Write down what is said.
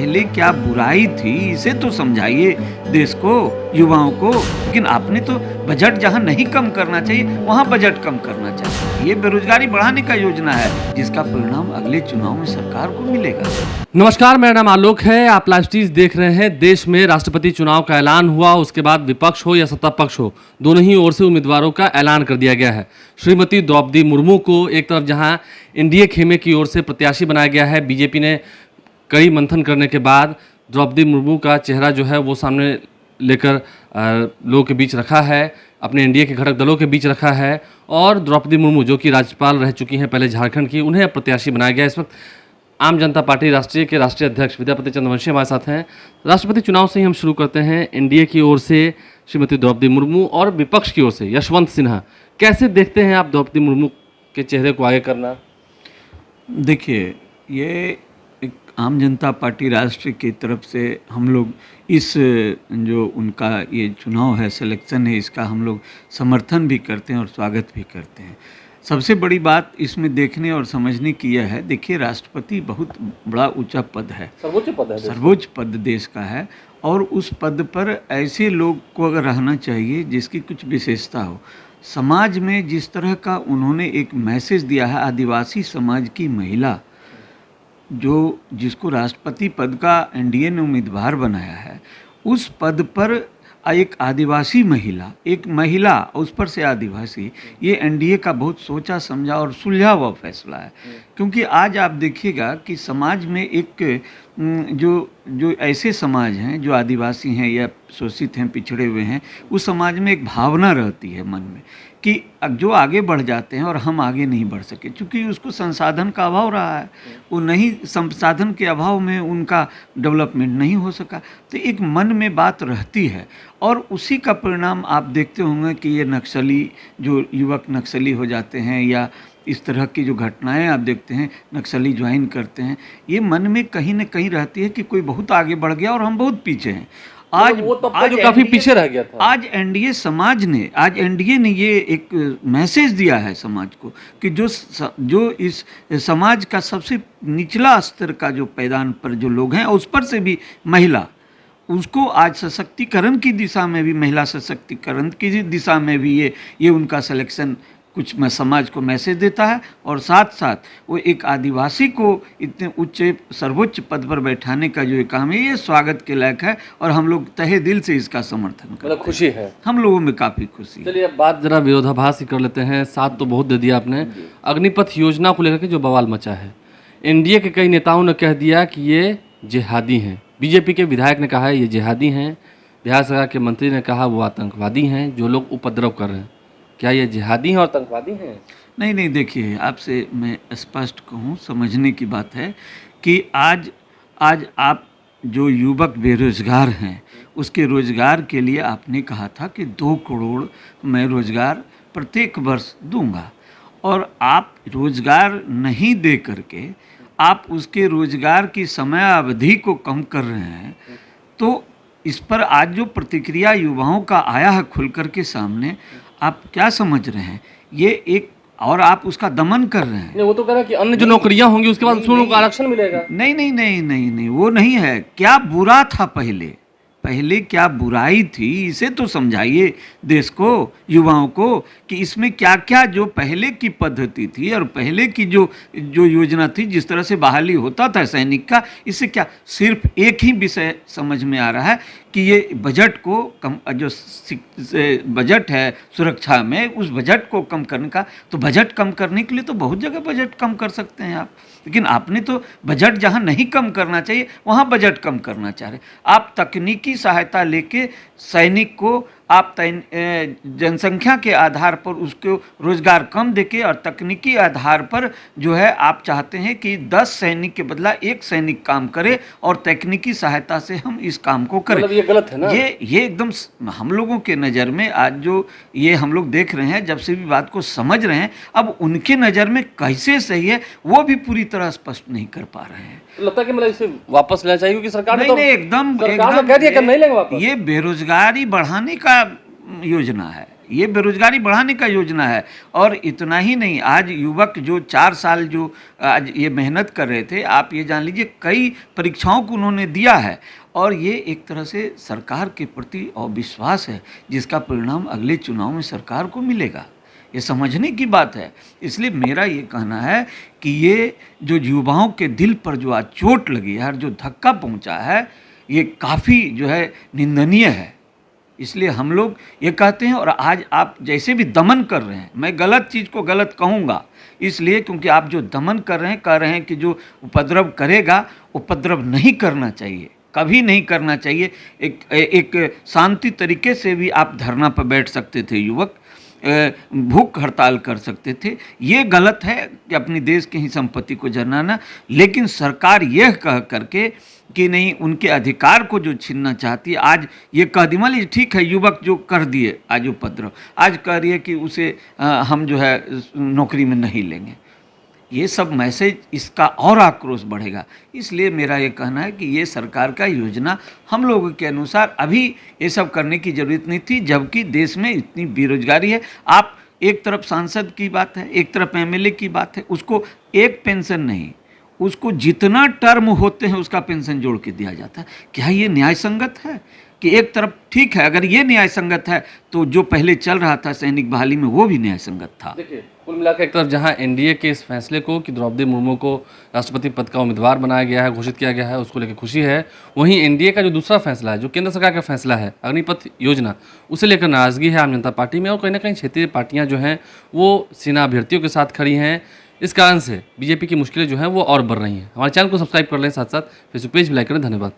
पहले क्या बुराई थी इसे तो समझाइए देश को, युवाओं को। लेकिन आपने तो बजट जहां नहीं कम करना चाहिए वहां बजट कम करना चाहिए। ये बेरोजगारी बढ़ाने का योजना है जिसका परिणाम अगले चुनाव में सरकार को मिलेगा। नमस्कार, मेरा नाम आलोक है। आप लाइव स्ट्रीज देख रहे हैं। देश में राष्ट्रपति चुनाव का ऐलान हुआ, उसके बाद विपक्ष हो या सत्ता पक्ष हो, दोनों ही ओर से उम्मीदवारों का ऐलान कर दिया गया है। श्रीमती द्रौपदी मुर्मू को एक तरफ जहां एनडीए खेमे की ओर से प्रत्याशी बनाया गया है, बीजेपी ने कड़ी मंथन करने के बाद द्रौपदी मुर्मू का चेहरा जो है वो सामने लेकर लोगों के बीच रखा है, अपने एनडीए के घटक दलों के बीच रखा है। और द्रौपदी मुर्मू जो कि राज्यपाल रह चुकी हैं पहले झारखंड की, उन्हें प्रत्याशी बनाया गया। इस वक्त आम जनता पार्टी राष्ट्रीय के राष्ट्रीय अध्यक्ष विद्यापति चंद्रवंशी हमारे साथ हैं। राष्ट्रपति चुनाव से ही हम शुरू करते हैं। एनडीए की ओर से श्रीमती द्रौपदी मुर्मू और विपक्ष की ओर से यशवंत सिन्हा, कैसे देखते हैं आप द्रौपदी मुर्मू के चेहरे को आगे करना? देखिए, ये एक आम जनता पार्टी राष्ट्र की तरफ से हम लोग इस जो उनका ये चुनाव है, सिलेक्शन है, इसका हम लोग समर्थन भी करते हैं और स्वागत भी करते हैं। सबसे बड़ी बात इसमें देखने और समझने की यह है, देखिए राष्ट्रपति बहुत बड़ा ऊंचा पद है, सर्वोच्च पद है, सर्वोच्च पद देश का है। और उस पद पर ऐसे लोग को अगर रहना चाहिए जिसकी कुछ विशेषता हो। समाज में जिस तरह का उन्होंने एक मैसेज दिया है, आदिवासी समाज की महिला जो जिसको राष्ट्रपति पद का एनडीए ने उम्मीदवार बनाया है, उस पद पर एक आदिवासी महिला, एक महिला उस पर से आदिवासी, ये एनडीए का बहुत सोचा समझा और सुलझा हुआ फैसला है। क्योंकि आज आप देखिएगा कि समाज में एक जो जो ऐसे समाज हैं जो आदिवासी हैं या शोषित हैं, पिछड़े हुए हैं, उस समाज में एक भावना रहती है मन में कि जो आगे बढ़ जाते हैं और हम आगे नहीं बढ़ सके, क्योंकि उसको संसाधन का अभाव रहा है, वो नहीं, संसाधन के अभाव में उनका डेवलपमेंट नहीं हो सका। तो एक मन में बात रहती है और उसी का परिणाम आप देखते होंगे कि ये नक्सली, जो युवक नक्सली हो जाते हैं या इस तरह की जो घटनाएं आप देखते हैं, नक्सली ज्वाइन करते हैं, ये मन में कहीं ना कहीं रहती है कि कोई बहुत आगे बढ़ गया और हम बहुत पीछे हैं। आज वो तब आज जो काफी पीछे रह गया था। आज एनडीए ने ये एक मैसेज दिया है समाज को कि जो इस समाज का सबसे निचला स्तर का जो पैदान पर जो लोग हैं, उस पर से भी महिला, उसको आज सशक्तिकरण की दिशा में भी, महिला सशक्तिकरण की दिशा में भी ये उनका सिलेक्शन कुछ में समाज को मैसेज देता है। और साथ साथ वो एक आदिवासी को इतने उच्च सर्वोच्च पद पर बैठाने का जो काम है, ये स्वागत के लायक है और हम लोग तहे दिल से इसका समर्थन करते हैं। मतलब खुशी है हम लोगों में काफ़ी खुशी है। चलिए अब बात जरा विरोधाभास ही कर लेते हैं। साथ तो बहुत दे दिया आपने। अग्निपथ योजना को लेकर के जो बवाल मचा है, एनडीए के कई नेताओं ने कह दिया कि ये जिहादी हैं। बीजेपी के विधायक ने कहा है ये जिहादी हैं, बिहार सरकार के मंत्री ने कहा वो आतंकवादी हैं जो लोग उपद्रव कर रहे हैं। क्या ये जिहादी हैं और आतंकवादी हैं? नहीं, देखिए, आपसे मैं स्पष्ट कहूँ, समझने की बात है कि आज आप जो युवक बेरोजगार हैं, उसके रोजगार के लिए आपने कहा था कि 2 करोड़ मैं रोजगार प्रत्येक वर्ष दूंगा, और आप रोजगार नहीं दे करके आप उसके रोजगार की समयावधि को कम कर रहे हैं। तो इस पर आज जो प्रतिक्रिया युवाओं का आया है खुल कर के सामने, आप क्या समझ रहे हैं? ये एक, और आप उसका दमन कर रहे हैं। वो तो कह रहा है कि अन्य जो नौकरियां होंगी उसके बाद उसमें उनको आरक्षण मिलेगा। नहीं, वो नहीं है। क्या बुरा था पहले क्या बुराई थी इसे तो समझाइए देश को, युवाओं को, कि इसमें क्या क्या जो पहले की पद्धति थी और पहले की जो योजना थी, जिस तरह से बहाली होता था सैनिक का, इससे क्या सिर्फ एक ही विषय समझ में आ रहा है कि ये बजट को कम, जो बजट है सुरक्षा में, उस बजट को कम करने का। तो बजट कम करने के लिए तो बहुत जगह बजट कम कर सकते हैं आप, लेकिन आपने तो बजट जहां नहीं कम करना चाहिए वहां बजट कम करना चाह रहे। आप तकनीकी सहायता लेके सैनिक को आप जनसंख्या के आधार पर उसको रोजगार कम देके और तकनीकी आधार पर जो है आप चाहते हैं कि 10 सैनिक के बदला 1 सैनिक काम करे और तकनीकी सहायता से हम इस काम को करें। मतलब ये गलत है ना? ये एकदम हम लोगों के नज़र में आज जो ये हम लोग देख रहे हैं, जब से भी बात को समझ रहे हैं, अब उनके नज़र में कैसे सही है वो भी पूरी तरह स्पष्ट नहीं कर पा रहे हैं। लगता है कि मतलब इसे वापस लेना चाहिए, क्योंकि सरकार ने एकदम कह दिया कि नहीं लेंगे वापस। ये बेरोजगारी बढ़ाने का योजना है, ये बेरोजगारी बढ़ाने का योजना है। और इतना ही नहीं, आज युवक जो 4 साल जो आज ये मेहनत कर रहे थे, आप ये जान लीजिए कई परीक्षाओं को उन्होंने दिया है, और ये एक तरह से सरकार के प्रति अविश्वास है, जिसका परिणाम अगले चुनाव में सरकार को मिलेगा। ये समझने की बात है। इसलिए मेरा ये कहना है कि ये जो युवाओं के दिल पर जो आज चोट लगी है और जो धक्का पहुंचा है, ये काफ़ी जो है निंदनीय है। इसलिए हम लोग ये कहते हैं, और आज आप जैसे भी दमन कर रहे हैं, मैं गलत चीज़ को गलत कहूँगा इसलिए क्योंकि आप जो दमन कर रहे हैं, कह रहे हैं कि जो उपद्रव करेगा, उपद्रव नहीं करना चाहिए, कभी नहीं करना चाहिए। एक शांति तरीके से भी आप धरना पर बैठ सकते थे, युवक भूख हड़ताल कर सकते थे। ये गलत है कि अपनी देश की ही संपत्ति को जलाना, लेकिन सरकार यह कह करके कि नहीं, उनके अधिकार को जो छीनना चाहती है, आज ये कह दी, मान लीजिए ठीक है, युवक जो कर दिए आज उपद्रव, आज कह रही है कि उसे हम जो है नौकरी में नहीं लेंगे। ये सब मैसेज, इसका और आक्रोश बढ़ेगा। इसलिए मेरा ये कहना है कि ये सरकार का योजना हम लोगों के अनुसार अभी ये सब करने की ज़रूरत नहीं थी, जबकि देश में इतनी बेरोजगारी है। आप एक तरफ सांसद की बात है, एक तरफ एमएलए की बात है, उसको एक पेंशन नहीं, उसको जितना टर्म होते हैं उसका पेंशन जोड़ के दिया जाता है। क्या ये न्याय संगत है? कि एक तरफ ठीक है, अगर ये न्याय संगत है तो जो पहले चल रहा था सैनिक बहाली में, वो भी न्याय संगत था। देखिए, कुल मिलाकर एक तरफ जहां एनडीए के इस फैसले को कि द्रौपदी मुर्मू को राष्ट्रपति पद का उम्मीदवार बनाया गया है, घोषित किया गया है, उसको लेकर खुशी है, वहीं एनडीए का जो दूसरा फैसला है, जो केंद्र सरकार का फैसला है अग्निपथ योजना, उसे लेकर नाराजगी है आम जनता पार्टी में, और कहीं ना कहीं क्षेत्रीय पार्टियां जो हैं वो सेना अभ्यर्थियों के साथ खड़ी हैं। इस कारण से बीजेपी की मुश्किलें जो हैं वो और बढ़ रही हैं। हमारे चैनल को सब्सक्राइब कर लें, साथ साथ फेसबुक पेज भी लाइक करें। धन्यवाद।